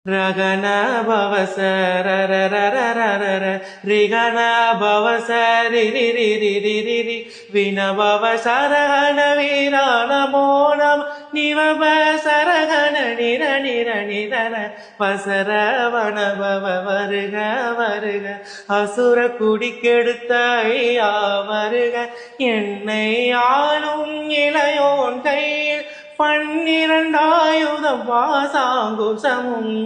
ரகன பவச ரரரரரரர ரிகன பவச ரிரிரிரிரிரிரி வினபவ சரகண வீரான மோனம் நிவப சரகண நிர நிர நிரன வசரவண பவ வருக வருக அசுர குடிக்கெடுத்த ஐயா வருக என்னை ஆளும் இளையோன் கையில் 12 பாசாங்குசமும்